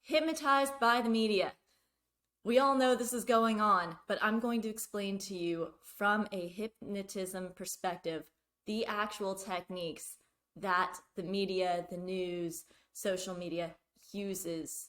Hypnotized by the media. We all know this is going on, but I'm going to explain to you from a hypnotism perspective the actual techniques that the media, the news, social media uses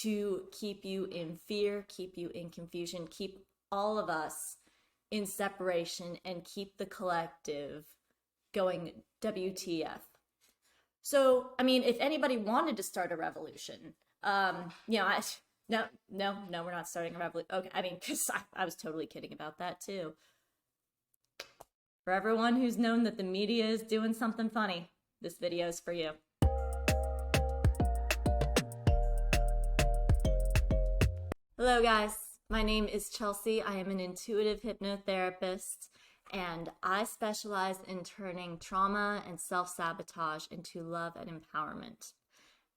to keep you in fear, keep you in confusion, keep all of us in separation, and keep the collective going WTF. So, I mean, if anybody wanted to start a revolution, no, we're not starting a revolution. Okay, I mean, because I was totally kidding about that too. For everyone who's known that the media is doing something funny, this video is for you. Hello guys, my name is Chelsea. I am an intuitive hypnotherapist, and I specialize in turning trauma and self-sabotage into love and empowerment.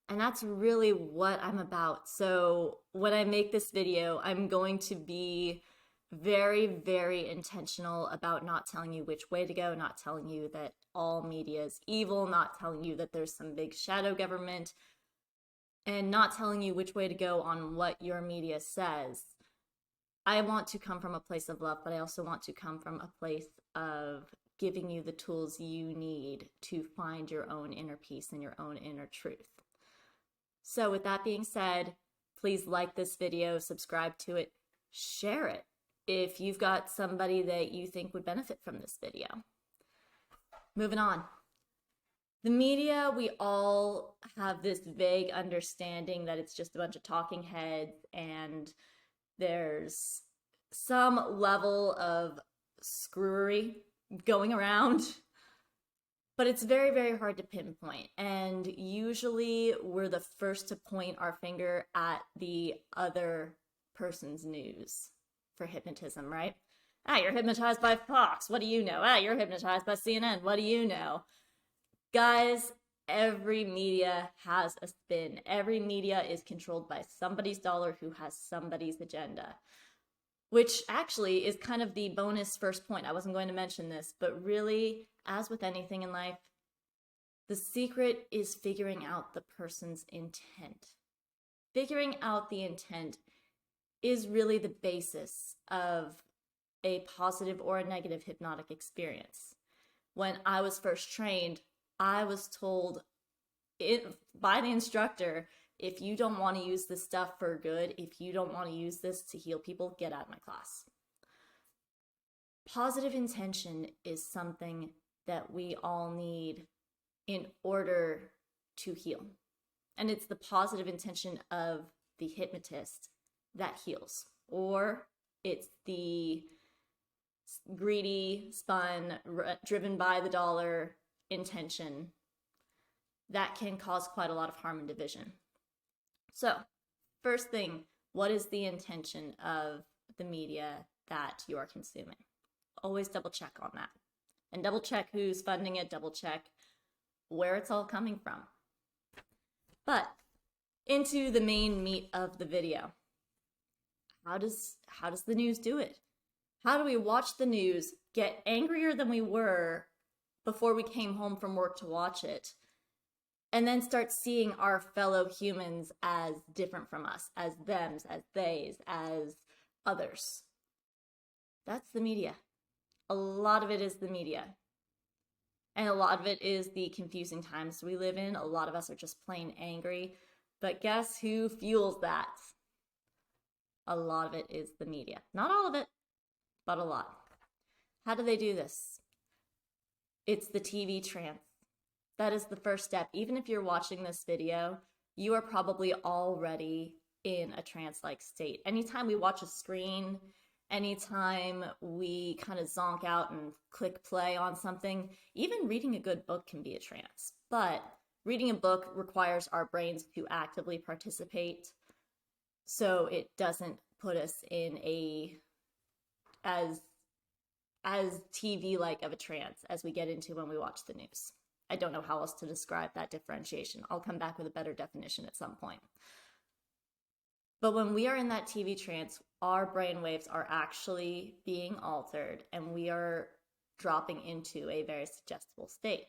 And that's really what I'm about. So when I make this video, I'm going to be very, very intentional about not telling you which way to go, not telling you that all media is evil, not telling you that there's some big shadow government, and not telling you which way to go on what your media says. I want to come from a place of love, but I also want to come from a place of giving you the tools you need to find your own inner peace and your own inner truth. So with that being said, please like this video, subscribe to it, share it if you've got somebody that you think would benefit from this video. Moving on. The media, we all have this vague understanding that it's just a bunch of talking heads and there's some level of screwery going around. But it's very, very hard to pinpoint. And usually we're the first to point our finger at the other person's news for hypnotism, right? You're hypnotized by Fox. What do you know? You're hypnotized by CNN. What do you know? Guys, every media has a spin. Every media is controlled by somebody's dollar who has somebody's agenda. Which actually is kind of the bonus first point. I wasn't going to mention this, but really, as with anything in life, the secret is figuring out the person's intent. Figuring out the intent is really the basis of a positive or a negative hypnotic experience. When I was first trained, I was told by the instructor, if you don't want to use this stuff for good, if you don't want to use this to heal people, get out of my class. Positive intention is something that we all need in order to heal. And it's the positive intention of the hypnotist that heals. Or it's the greedy, spun, driven by the dollar intention that can cause quite a lot of harm and division. So, first thing, what is the intention of the media that you are consuming? Always double check on that. And double check who's funding it, double check where it's all coming from. But into the main meat of the video. How does the news do it? How do we watch the news, get angrier than we were before we came home from work to watch it, and then start seeing our fellow humans as different from us, as thems, as theys, as others? That's the media. A lot of it is the media. And a lot of it is the confusing times we live in. A lot of us are just plain angry. But guess who fuels that? A lot of it is the media. Not all of it, but a lot. How do they do this? It's the TV trance. That is the first step. Even if you're watching this video, you are probably already in a trance-like state. Anytime we watch a screen, anytime we kind of zonk out and click play on something, even reading a good book can be a trance. But reading a book requires our brains to actively participate, so it doesn't put us in a as TV-like of a trance as we get into when we watch the news. I don't know how else to describe that differentiation. I'll come back with a better definition at some point. But when we are in that TV trance, our brain waves are actually being altered and we are dropping into a very suggestible state.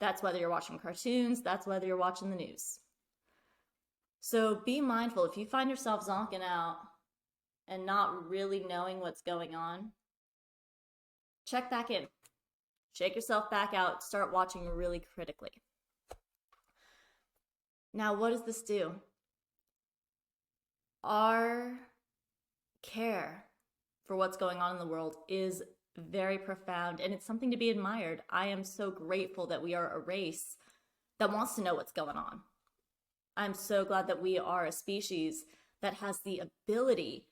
That's whether you're watching cartoons, that's whether you're watching the news. So be mindful if you find yourself zonking out and not really knowing what's going on, check back in. Shake yourself back out, start watching really critically. Now, what does this do? Our care for what's going on in the world is very profound, and it's something to be admired. I am so grateful that we are a race that wants to know what's going on. I'm so glad that we are a species that has the ability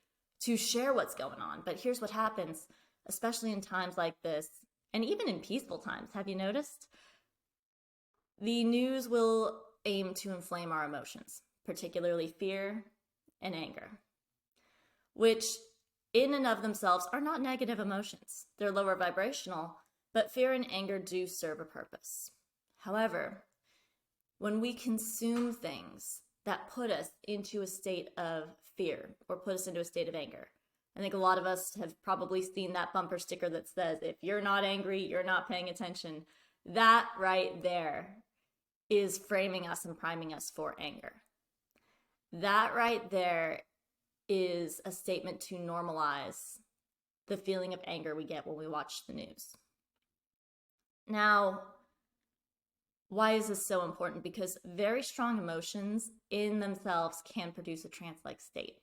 to share what's going on. But here's what happens, especially in times like this, and even in peaceful times. Have you noticed? The news will aim to inflame our emotions, particularly fear and anger, which in and of themselves are not negative emotions. They're lower vibrational, but fear and anger do serve a purpose. However, when we consume things that put us into a state of fear or put us into a state of anger, I think a lot of us have probably seen that bumper sticker that says, if you're not angry, you're not paying attention. That right there is framing us and priming us for anger. That right there is a statement to normalize the feeling of anger we get when we watch the news. Now, why is this so important? Because very strong emotions in themselves can produce a trance-like state.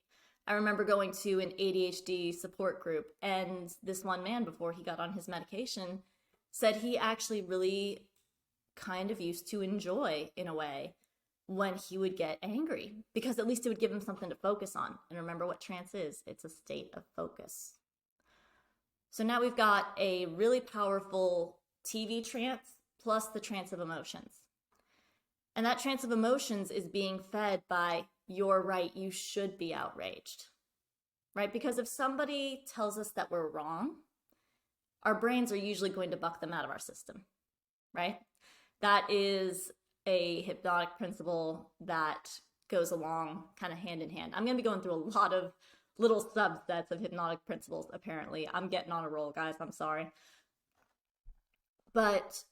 I remember going to an ADHD support group, and this one man, before he got on his medication, said he actually really kind of used to enjoy, in a way, when he would get angry, because at least it would give him something to focus on. And remember what trance is. It's a state of focus. So now we've got a really powerful TV trance plus the trance of emotions. And that trance of emotions is being fed by, you're right, you should be outraged, right? Because if somebody tells us that we're wrong, our brains are usually going to buck them out of our system, right? That is a hypnotic principle that goes along kind of hand in hand. I'm going to be going through a lot of little subsets of hypnotic principles, apparently. I'm getting on a roll, guys. I'm sorry. But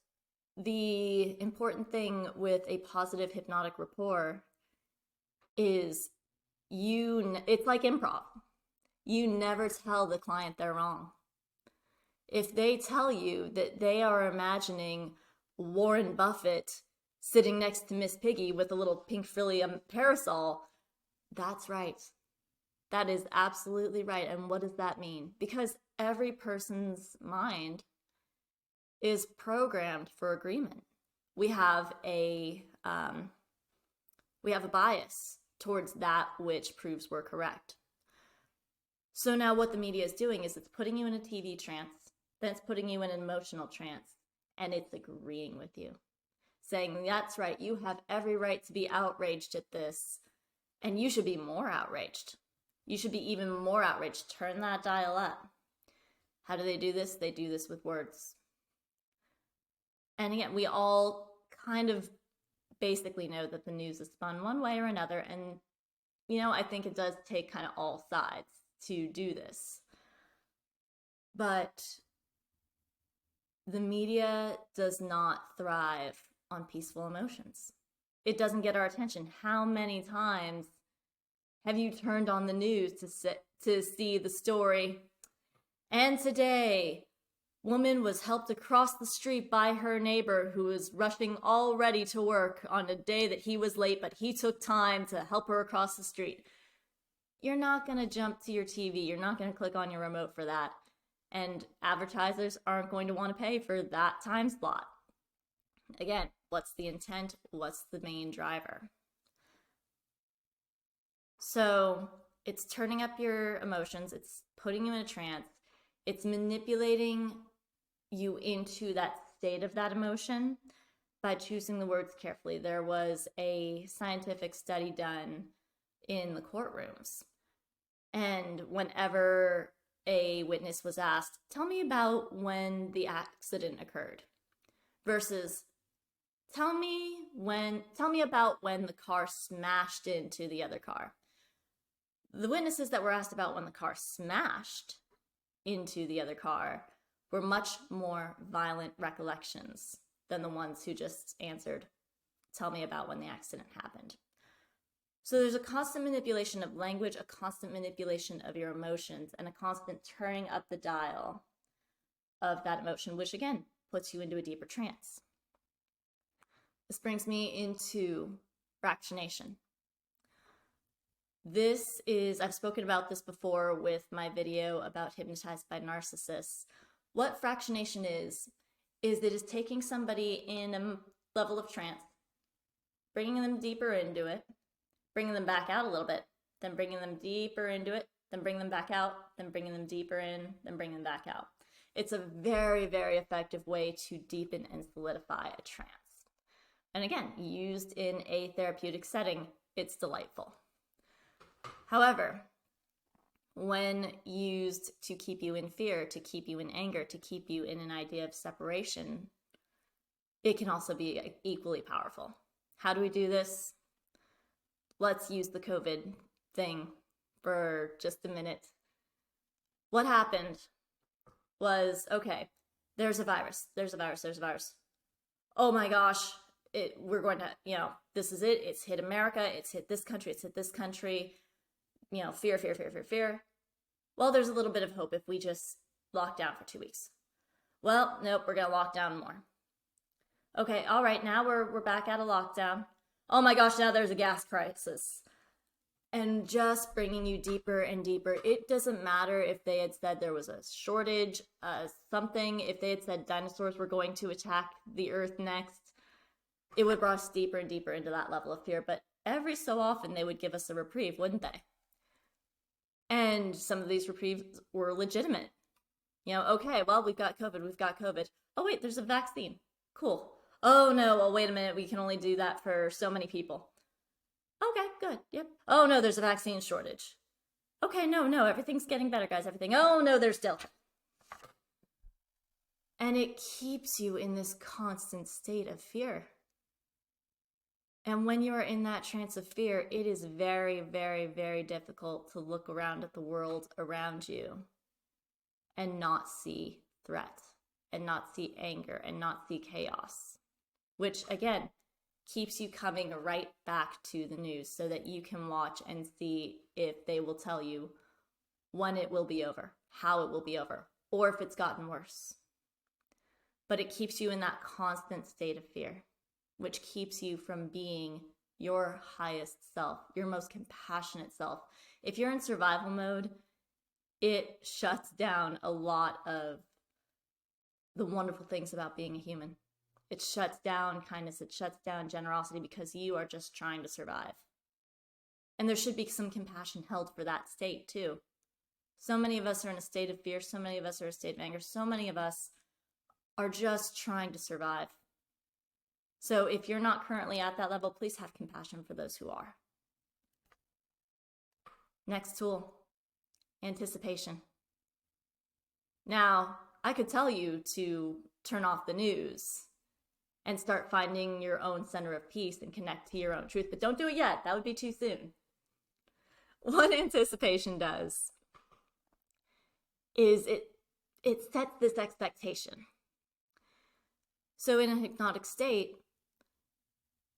the important thing with a positive hypnotic rapport is it's like improv. You never tell the client they're wrong. If they tell you that they are imagining Warren Buffett sitting next to Miss Piggy with a little pink frilly parasol, that's right. That is absolutely right. And what does that mean? Because every person's mind is programmed for agreement. We have a bias towards that which proves we're correct. So now what the media is doing is it's putting you in a TV trance, then it's putting you in an emotional trance, and it's agreeing with you, saying, that's right, you have every right to be outraged at this, and you should be more outraged. You should be even more outraged. Turn that dial up. How do they do this? They do this with words. And again, we all kind of basically know that the news is spun one way or another, and, I think it does take kind of all sides to do this. But the media does not thrive on peaceful emotions. It doesn't get our attention. How many times have you turned on the news to see the story? And today, woman was helped across the street by her neighbor who was rushing already to work on a day that he was late, but he took time to help her across the street. You're not going to jump to your TV. You're not going to click on your remote for that. And advertisers aren't going to want to pay for that time slot. Again, what's the intent? What's the main driver? So it's turning up your emotions. It's putting you in a trance. It's manipulating you into that state of that emotion by choosing the words carefully. There was a scientific study done in the courtrooms, and whenever a witness was asked, tell me about when the accident occurred, versus tell me about when the car smashed into the other car. The witnesses that were asked about when the car smashed into the other car were much more violent recollections than the ones who just answered, tell me about when the accident happened. So there's a constant manipulation of language, a constant manipulation of your emotions, and a constant turning up the dial of that emotion, which again puts you into a deeper trance. This brings me into fractionation. This is, I've spoken about this before with my video about hypnotized by narcissists. What fractionation is it is taking somebody in a level of trance, bringing them deeper into it, bringing them back out a little bit, then bringing them deeper into it, then bring them back out, then bringing them deeper in, then bring them back out. It's a very, very effective way to deepen and solidify a trance. And again, used in a therapeutic setting, it's delightful. However, when used to keep you in fear, to keep you in anger, to keep you in an idea of separation, it can also be equally powerful. How do we do this? Let's use the COVID thing for just a minute. What happened was, okay, there's a virus. Oh my gosh, we're going to, this is it. It's hit America. It's hit this country. It's hit this country. Fear. Well, there's a little bit of hope if we just lock down for 2 weeks. Well, nope, we're going to lock down more. Okay, all right, now we're back out of lockdown. Oh my gosh, now there's a gas crisis. And just bringing you deeper and deeper. It doesn't matter if they had said there was a shortage, something, if they had said dinosaurs were going to attack the earth next, it would bring us deeper and deeper into that level of fear. But every so often they would give us a reprieve, wouldn't they? And some of these reprieves were legitimate. Okay, well, we've got COVID. Oh wait, there's a vaccine. Cool. Oh no, well, wait a minute, we can only do that for so many people. Okay, good, yep. Oh no, there's a vaccine shortage. Okay, no, everything's getting better, guys, everything. Oh no, there's Delta. And it keeps you in this constant state of fear. And when you are in that trance of fear, it is very, very, very difficult to look around at the world around you and not see threat, and not see anger, and not see chaos, which again keeps you coming right back to the news so that you can watch and see if they will tell you when it will be over, how it will be over, or if it's gotten worse. But it keeps you in that constant state of fear, which keeps you from being your highest self, your most compassionate self. If you're in survival mode, it shuts down a lot of the wonderful things about being a human. It shuts down kindness, it shuts down generosity, because you are just trying to survive. And there should be some compassion held for that state too. So many of us are in a state of fear, so many of us are in a state of anger, so many of us are just trying to survive. So if you're not currently at that level, please have compassion for those who are. Next tool, anticipation. Now, I could tell you to turn off the news and start finding your own center of peace and connect to your own truth, but don't do it yet. That would be too soon. What anticipation does is it sets this expectation. So in a hypnotic state,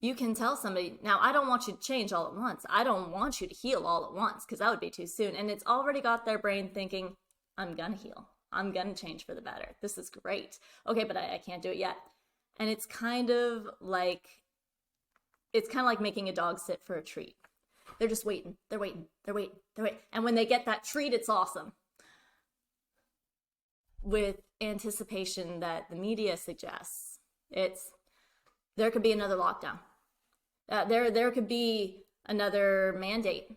you can tell somebody, now I don't want you to change all at once. I don't want you to heal all at once, because that would be too soon. And it's already got their brain thinking, I'm going to heal. I'm going to change for the better. This is great. Okay, but I can't do it yet. And it's kind of like making a dog sit for a treat. They're just waiting. They're waiting. And when they get that treat, it's awesome. With anticipation that the media suggests, there could be another lockdown. There could be another mandate.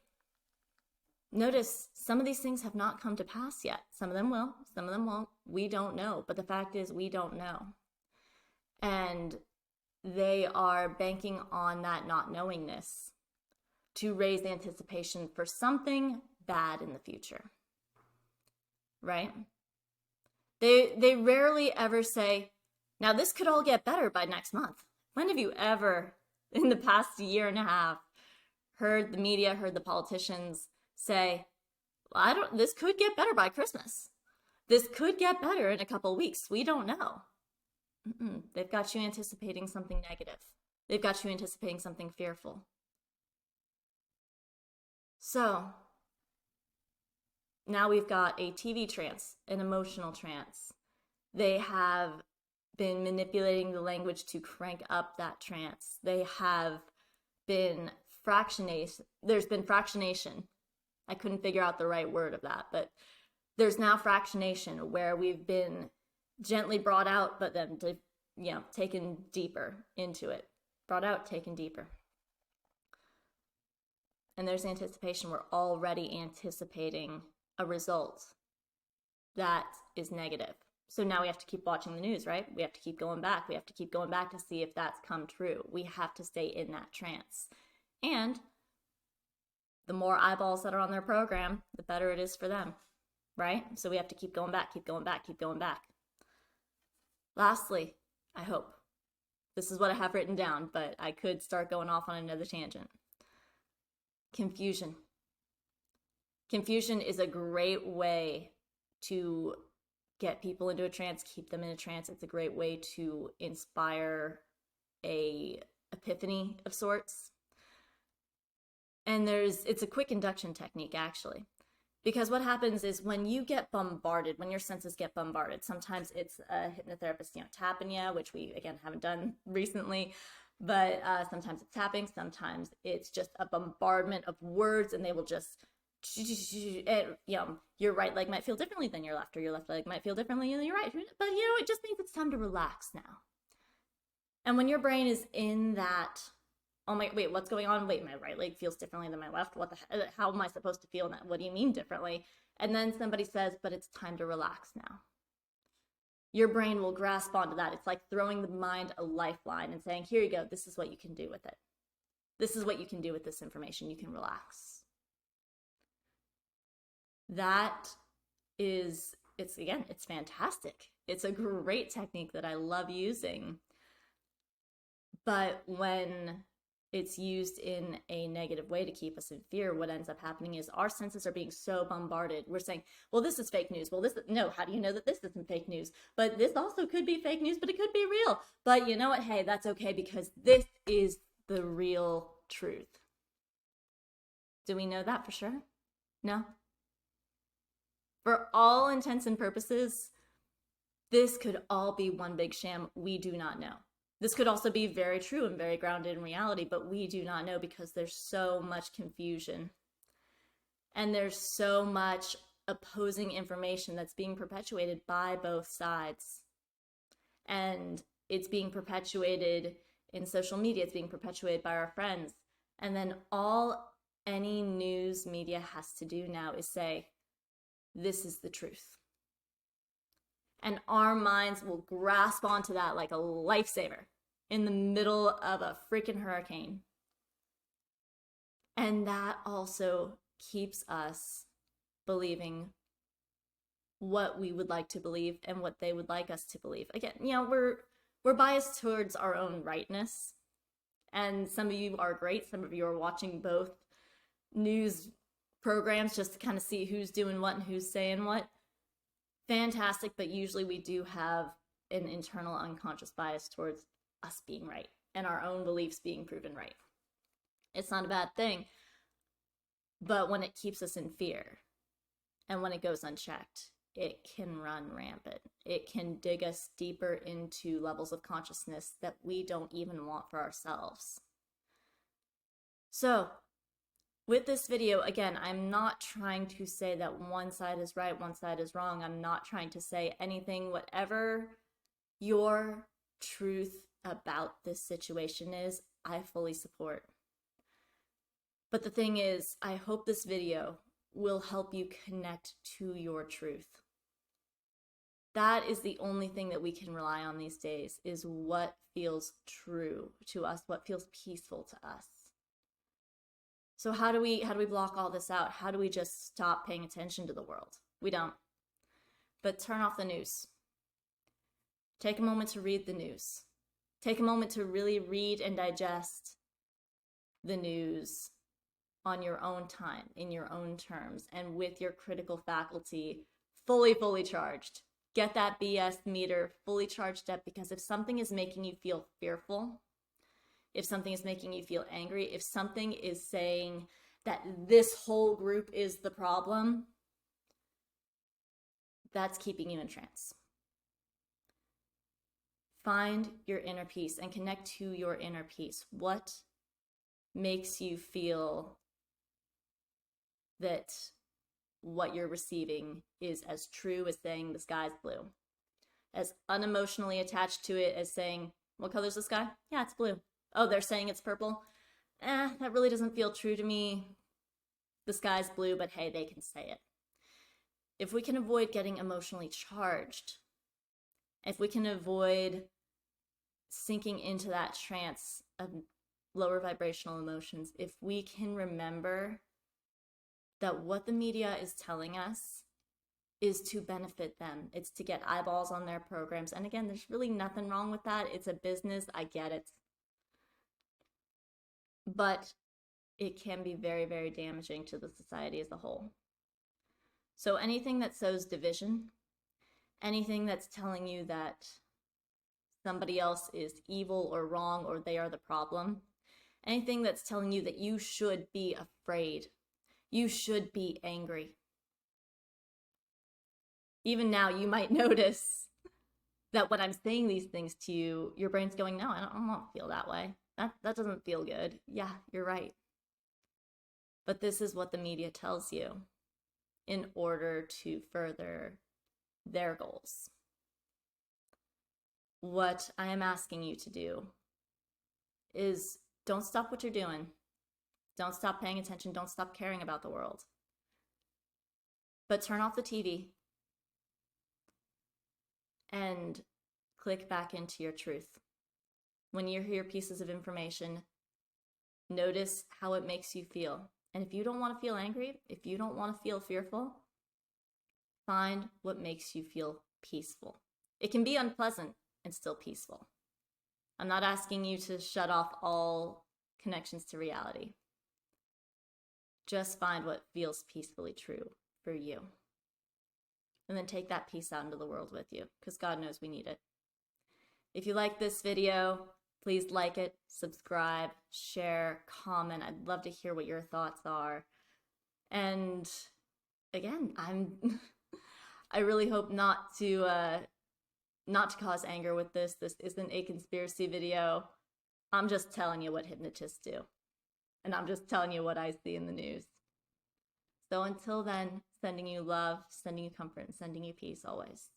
Notice some of these things have not come to pass yet. Some of them will, some of them won't. We don't know. But the fact is, we don't know. And they are banking on that not knowingness to raise anticipation for something bad in the future. Right? They rarely ever say, now this could all get better by next month. When have you ever, in the past year and a half, heard the media, heard the politicians say, well, this could get better by Christmas. This could get better in a couple of weeks. We don't know. They've got you anticipating something negative. They've got you anticipating something fearful. So now we've got a TV trance, an emotional trance. They have been manipulating the language to crank up that trance. They have been fractionation. There's been fractionation. I couldn't figure out the right word of that, but there's now fractionation where we've been gently brought out, but then taken deeper into it. Brought out, taken deeper. And there's anticipation. We're already anticipating a result that is negative. So now we have to keep watching the news, right? We have to keep going back. We have to keep going back to see if that's come true. We have to stay in that trance. And the more eyeballs that are on their program, the better it is for them, right? So we have to keep going back, keep going back, keep going back. Lastly, I hope, this is what I have written down, but I could start going off on another tangent. Confusion. Confusion is a great way to get people into a trance, keep them in a trance. It's a great way to inspire a epiphany of sorts. And it's a quick induction technique, actually. Because what happens is when you get bombarded, when your senses get bombarded, sometimes it's a hypnotherapist, tapping you, which we, again, haven't done recently, but sometimes it's tapping, sometimes it's just a bombardment of words, and they will just, and, your right leg might feel differently than your left, or your left leg might feel differently than your right, but, it just means it's time to relax now. And when your brain is in that, oh my, wait, what's going on? Wait, my right leg feels differently than my left. How am I supposed to feel in that? What do you mean differently? And then somebody says, but it's time to relax now. Your brain will grasp onto that. It's like throwing the mind a lifeline and saying, here you go. This is what you can do with it. This is what you can do with this information. You can relax. That is, it's fantastic. It's a great technique that I love using. But when it's used in a negative way to keep us in fear, what ends up happening is our senses are being so bombarded. We're saying, well, this is fake news. Well, no, how do you know that this isn't fake news? But this also could be fake news, but it could be real. But you know what? Hey, that's okay, because this is the real truth. Do we know that for sure? No? For all intents and purposes, this could all be one big sham. We do not know. This could also be very true and very grounded in reality, but we do not know because there's so much confusion. And there's so much opposing information that's being perpetuated by both sides. And it's being perpetuated in social media. It's being perpetuated by our friends. And then all any news media has to do now is say, this is the truth. And our minds will grasp onto that like a lifesaver in the middle of a freaking hurricane. And that also keeps us believing what we would like to believe and what they would like us to believe. Again, we're biased towards our own rightness. And some of you are great. Some of you are watching both news programs just to kind of see who's doing what and who's saying what. Fantastic, but usually we do have an internal unconscious bias towards us being right and our own beliefs being proven right. It's not a bad thing, but when it keeps us in fear and when it goes unchecked, it can run rampant. It can dig us deeper into levels of consciousness that we don't even want for ourselves. So, with this video, again, I'm not trying to say that one side is right, one side is wrong. I'm not trying to say anything. Whatever your truth about this situation is, I fully support. But the thing is, I hope this video will help you connect to your truth. That is the only thing that we can rely on these days, is what feels true to us, what feels peaceful to us. So how do we block all this out? How do we just stop paying attention to the world? We don't. But turn off the news. Take a moment to read the news. Take a moment to really read and digest the news on your own time, in your own terms, and with your critical faculty fully charged. Get that BS meter fully charged up, because if something is making you feel fearful, if something is making you feel angry, if something is saying that this whole group is the problem, that's keeping you in trance. Find your inner peace and connect to your inner peace. What makes you feel that what you're receiving is as true as saying the sky's blue? As unemotionally attached to it as saying, what color's the sky? Yeah, it's blue. Oh, they're saying it's purple? That really doesn't feel true to me. The sky's blue, but hey, they can say it. If we can avoid getting emotionally charged, if we can avoid sinking into that trance of lower vibrational emotions, if we can remember that what the media is telling us is to benefit them, it's to get eyeballs on their programs. And again, there's really nothing wrong with that. It's a business, I get it. But it can be very, very damaging to the society as a whole. So anything that sows division, anything that's telling you that somebody else is evil or wrong or they are the problem, anything that's telling you that you should be afraid, you should be angry. Even now, you might notice that when I'm saying these things to you, your brain's going, no, I don't feel that way. That doesn't feel good. Yeah, you're right. But this is what the media tells you in order to further their goals. What I am asking you to do is don't stop what you're doing. Don't stop paying attention. Don't stop caring about the world. But turn off the TV and click back into your truth. When you hear pieces of information, notice how it makes you feel. And if you don't want to feel angry, if you don't want to feel fearful, find what makes you feel peaceful. It can be unpleasant and still peaceful. I'm not asking you to shut off all connections to reality. Just find what feels peacefully true for you. And then take that peace out into the world with you, because God knows we need it. If you like this video, please like it, subscribe, share, comment. I'd love to hear what your thoughts are. And again, I really hope not to cause anger with this. This isn't a conspiracy video. I'm just telling you what hypnotists do. And I'm just telling you what I see in the news. So until then, sending you love, sending you comfort, and sending you peace always.